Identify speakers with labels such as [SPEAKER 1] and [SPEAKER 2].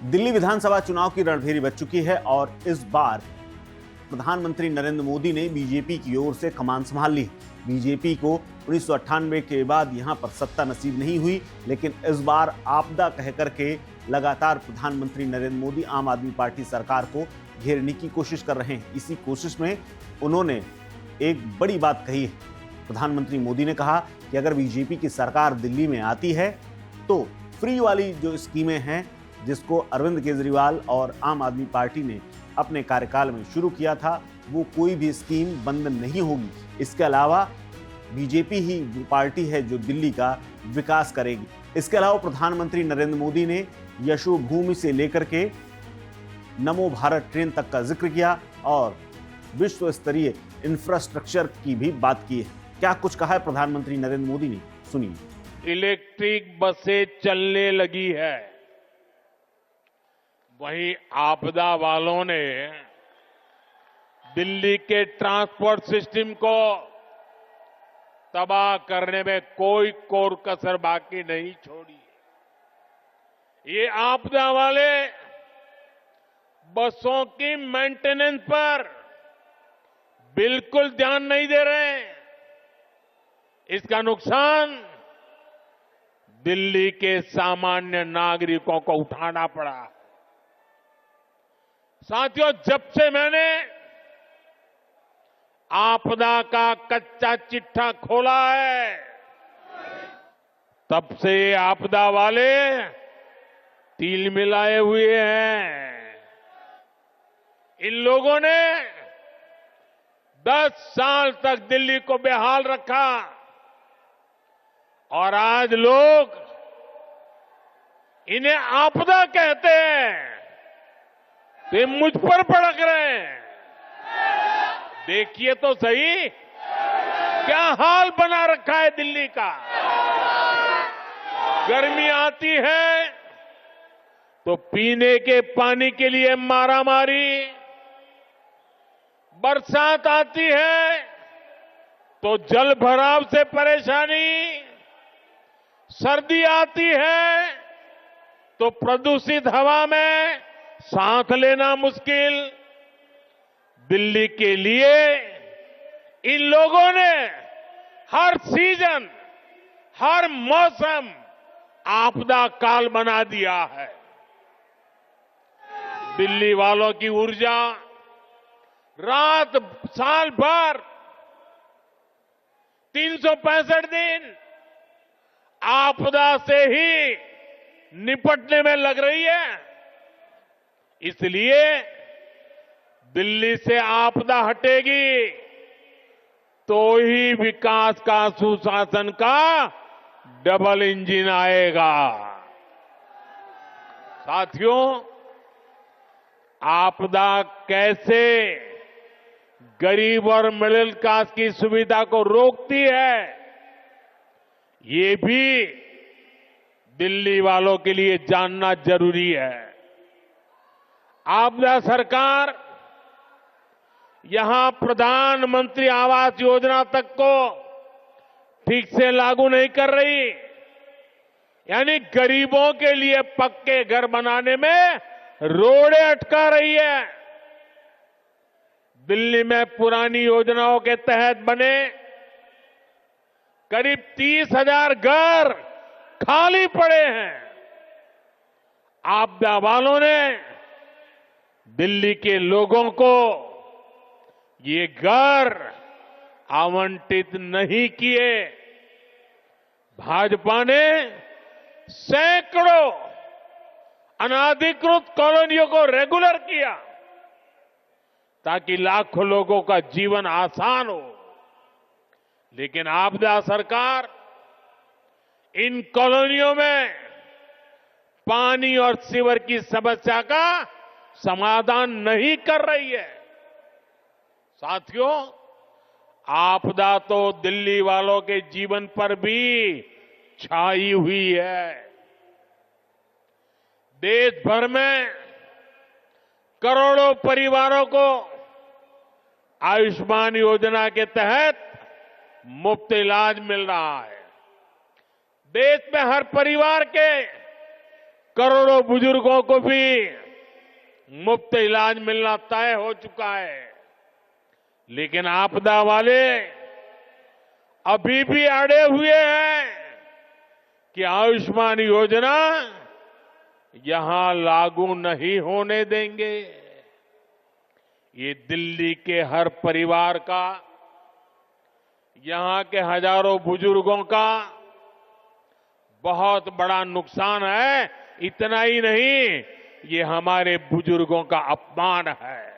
[SPEAKER 1] दिल्ली विधानसभा चुनाव की रणभेरी बज चुकी है और इस बार प्रधानमंत्री नरेंद्र मोदी ने बीजेपी की ओर से कमान संभाल ली। बीजेपी को 1998 के बाद यहां पर सत्ता नसीब नहीं हुई, लेकिन इस बार आपदा कह करके लगातार प्रधानमंत्री नरेंद्र मोदी आम आदमी पार्टी सरकार को घेरने की कोशिश कर रहे हैं। इसी कोशिश में उन्होंने एक बड़ी बात कही है। प्रधानमंत्री मोदी ने कहा कि अगर बीजेपी की सरकार दिल्ली में आती है तो फ्री वाली जो स्कीमें हैं, जिसको अरविंद केजरीवाल और आम आदमी पार्टी ने अपने कार्यकाल में शुरू किया था, वो कोई भी स्कीम बंद नहीं होगी। इसके अलावा बीजेपी ही पार्टी है जो दिल्ली का विकास करेगी। इसके अलावा प्रधानमंत्री नरेंद्र मोदी ने यशोभूमि से लेकर के नमो भारत ट्रेन तक का जिक्र किया और विश्व स्तरीय इंफ्रास्ट्रक्चर की भी बात की है। क्या कुछ कहा है प्रधानमंत्री नरेंद्र मोदी ने, सुनिए।
[SPEAKER 2] इलेक्ट्रिक बसें चलने लगी है, वहीं आपदा वालों ने दिल्ली के ट्रांसपोर्ट सिस्टम को तबाह करने में कोई कोर कसर बाकी नहीं छोड़ी। ये आपदा वाले बसों की मेंटेनेंस पर बिल्कुल ध्यान नहीं दे रहे हैं। इसका नुकसान दिल्ली के सामान्य नागरिकों को उठाना पड़ा। साथियों, जब से मैंने आपदा का कच्चा चिट्ठा खोला है, तब से आपदा वाले तिल मिलाए हुए हैं। इन लोगों ने 10 साल तक दिल्ली को बेहाल रखा और आज लोग इन्हें आपदा कहते हैं, वे मुझ पर भड़क रहे हैं। देखिए तो सही क्या हाल बना रखा है दिल्ली का। गर्मी आती है तो पीने के पानी के लिए मारामारी, बरसात आती है तो जल भराव से परेशानी, सर्दी आती है तो प्रदूषित हवा में सांस लेना मुश्किल। दिल्ली के लिए इन लोगों ने हर सीजन, हर मौसम आपदा काल बना दिया है। दिल्ली वालों की ऊर्जा रात साल भर 365 दिन आपदा से ही निपटने में लग रही है। इसलिए दिल्ली से आपदा हटेगी तो ही विकास का, सुशासन का डबल इंजन आएगा। साथियों, आपदा कैसे गरीब और मिडिल क्लास की सुविधा को रोकती है, ये भी दिल्ली वालों के लिए जानना जरूरी है। आपदा सरकार यहां प्रधानमंत्री आवास योजना तक को ठीक से लागू नहीं कर रही, यानी गरीबों के लिए पक्के घर बनाने में रोड़े अटका रही है। दिल्ली में पुरानी योजनाओं के तहत बने करीब 30,000 घर खाली पड़े हैं। आपदा वालों ने दिल्ली के लोगों को ये घर आवंटित नहीं किए। भाजपा ने सैकड़ों अनाधिकृत कॉलोनियों को रेगुलर किया ताकि लाखों लोगों का जीवन आसान हो। लेकिन आपदा सरकार इन कॉलोनियों में पानी और सीवर की समस्या का समाधान नहीं कर रही है। साथियों, आपदा तो दिल्ली वालों के जीवन पर भी छाई हुई है। देश भर में करोड़ों परिवारों को आयुष्मान योजना के तहत मुफ्त इलाज मिल रहा है। देश में हर परिवार के करोड़ों बुजुर्गों को भी मुफ्त इलाज मिलना तय हो चुका है। लेकिन आपदा वाले अभी भी अड़े हुए हैं कि आयुष्मान योजना यहां लागू नहीं होने देंगे। ये दिल्ली के हर परिवार का, यहां के हजारों बुजुर्गों का बहुत बड़ा नुकसान है। इतना ही नहीं, ये हमारे बुजुर्गों का अपमान है।